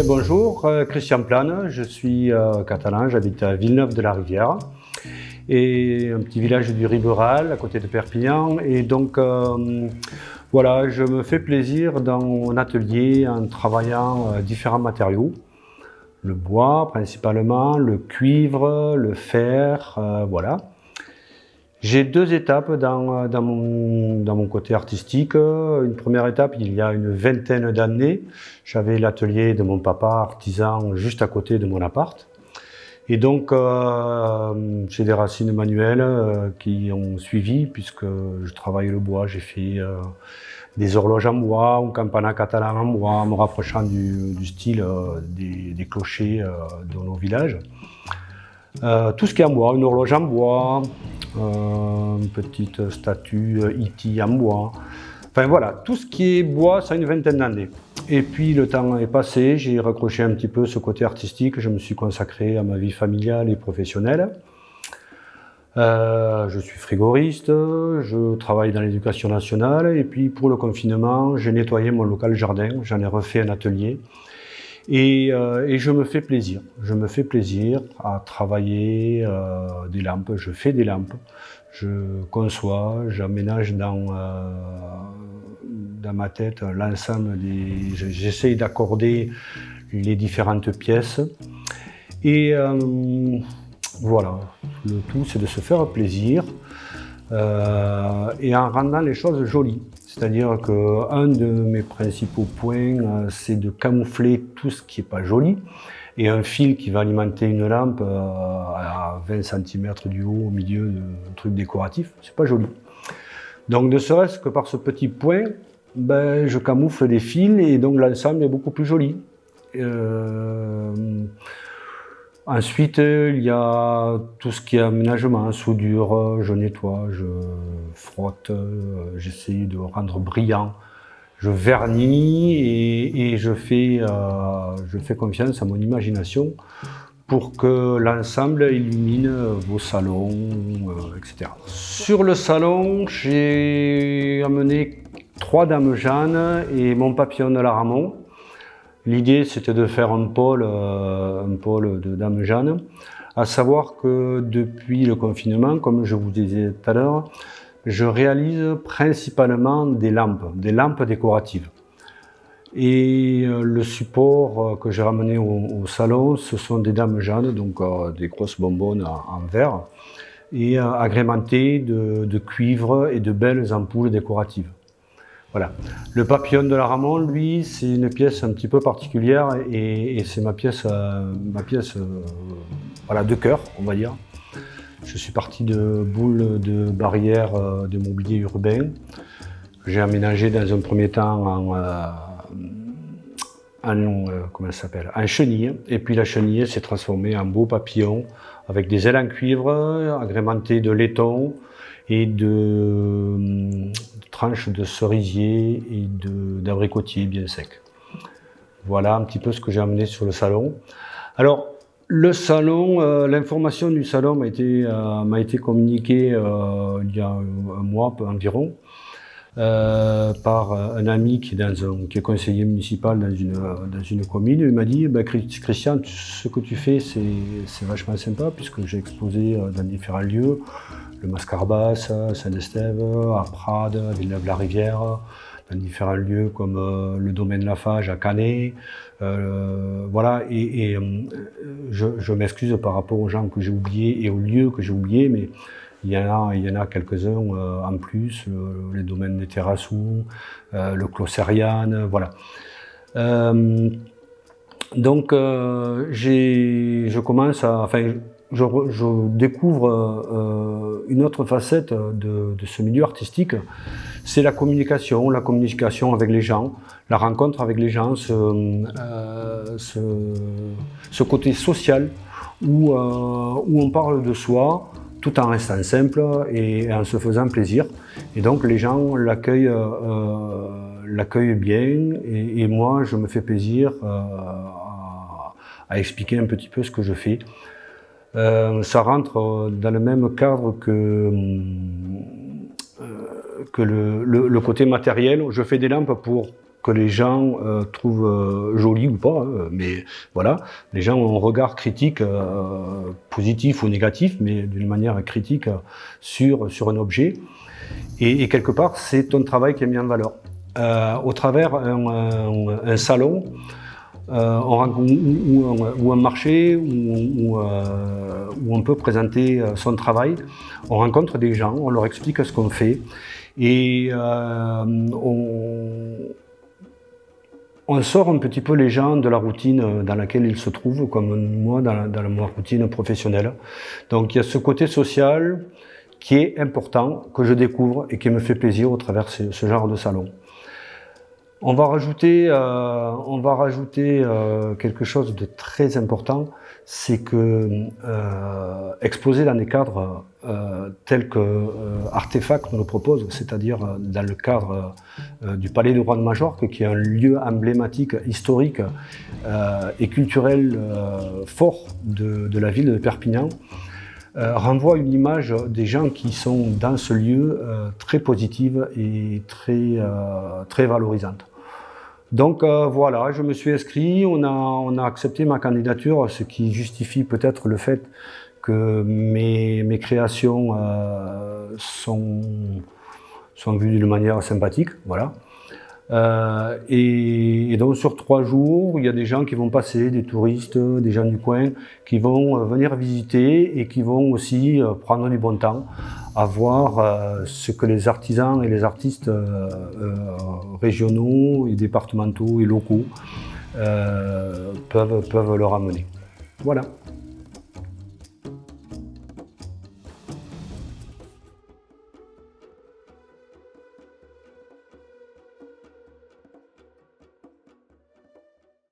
Bonjour, Christian Plane, je suis catalan, j'habite à Villeneuve-de-la-Rivière, et un petit village du Riberal à côté de Perpignan. Et donc voilà, je me fais plaisir dans mon atelier en travaillant différents matériaux. Le bois principalement, le cuivre, le fer, voilà. J'ai deux étapes dans mon côté artistique. Une première étape, il y a une vingtaine d'années, j'avais l'atelier de mon papa artisan juste à côté de mon appart. Et donc, j'ai des racines manuelles qui ont suivi, puisque je travaille le bois. J'ai fait des horloges en bois, un campana catalan en bois, en me rapprochant du style des clochers de nos villages. Tout ce qui est en bois, une horloge en bois, une petite statue E.T. en bois. Enfin voilà, tout ce qui est bois, ça a une vingtaine d'années. Et puis le temps est passé, j'ai raccroché un petit peu ce côté artistique, je me suis consacré à ma vie familiale et professionnelle. Je suis frigoriste, je travaille dans l'éducation nationale, et puis pour le confinement, j'ai nettoyé mon local jardin, j'en ai refait un atelier. Et je me fais plaisir. Je me fais plaisir à travailler des lampes. Je fais des lampes. Je conçois, j'aménage dans ma tête l'ensemble des. J'essaye d'accorder les différentes pièces. Et voilà. Le tout, c'est de se faire plaisir et en rendant les choses jolies. C'est-à-dire qu'un de mes principaux points, c'est de camoufler tout ce qui n'est pas joli. Et un fil qui va alimenter une lampe à 20 cm du haut au milieu d'un truc décoratif, c'est pas joli. Donc ne serait-ce que par ce petit point, je camoufle des fils et donc l'ensemble est beaucoup plus joli. Ensuite, il y a tout ce qui est aménagement, soudure, je nettoie, je frotte, j'essaie de rendre brillant, je vernis et je fais confiance à mon imagination pour que l'ensemble illumine vos salons, etc. Sur le salon, j'ai amené 3 dames Jeanne et mon papillon de la Ramon. L'idée, c'était de faire un pôle de Dame Jeanne, à savoir que depuis le confinement, comme je vous disais tout à l'heure, je réalise principalement des lampes décoratives. Et le support que j'ai ramené au salon, ce sont des Dames Jeanne, donc des grosses bonbonnes en verre, et agrémentées de cuivre et de belles ampoules décoratives. Voilà. Le papillon de la Ramon, lui, c'est une pièce un petit peu particulière et c'est ma pièce voilà, de cœur, on va dire. Je suis parti de boules de barrières de mobilier urbain. J'ai aménagé dans un premier temps en chenille. Et puis la chenille s'est transformée en beau papillon avec des ailes en cuivre agrémentées de laiton et de tranches de cerisier et d'abricotier bien sec. Voilà un petit peu ce que j'ai amené sur le salon. Alors, le salon, l'information du salon m'a été communiquée il y a un mois environ par un ami qui est conseiller municipal dans une commune. Il m'a dit Christian, ce que tu fais c'est vachement sympa puisque j'ai exposé dans différents lieux, le Mascarbas, Saint-Estève, à Prades, à Villeneuve-la-Rivière, dans différents lieux comme le domaine Lafage à Canet. Voilà, et je m'excuse par rapport aux gens que j'ai oubliés et aux lieux que j'ai oubliés, mais il y en a quelques-uns en plus, les domaines des Terrassous, le Clos Seriane, voilà. Donc je découvre une autre facette de ce milieu artistique, c'est la communication avec les gens, la rencontre avec les gens, ce côté social où on parle de soi tout en restant simple et en se faisant plaisir. Et donc les gens l'accueillent bien et moi je me fais plaisir à expliquer un petit peu ce que je fais. Ça rentre dans le même cadre que le côté matériel. Je fais des lampes pour que les gens trouvent joli ou pas, mais voilà, les gens ont un regard critique, positif ou négatif, mais d'une manière critique sur un objet. Et quelque part, c'est ton travail qui est mis en valeur. Au travers un salon, ou un marché où on peut présenter son travail, on rencontre des gens, on leur explique ce qu'on fait et on sort un petit peu les gens de la routine dans laquelle ils se trouvent, comme moi dans ma routine professionnelle. Donc il y a ce côté social qui est important, que je découvre et qui me fait plaisir au travers de ce genre de salon. On va rajouter quelque chose de très important, c'est que exposer dans des cadres tels que Artefact nous le propose, c'est-à-dire dans le cadre du Palais du Roi de Majorque, qui est un lieu emblématique, historique et culturel fort de la ville de Perpignan, renvoie une image des gens qui sont dans ce lieu très positive et très valorisante. Donc voilà, je me suis inscrit, on a accepté ma candidature, ce qui justifie peut-être le fait que mes créations sont vues d'une manière sympathique, voilà. Et donc sur 3 jours, il y a des gens qui vont passer, des touristes, des gens du coin, qui vont venir visiter et qui vont aussi prendre du bon temps à voir ce que les artisans et les artistes régionaux et départementaux et locaux peuvent leur amener. Voilà.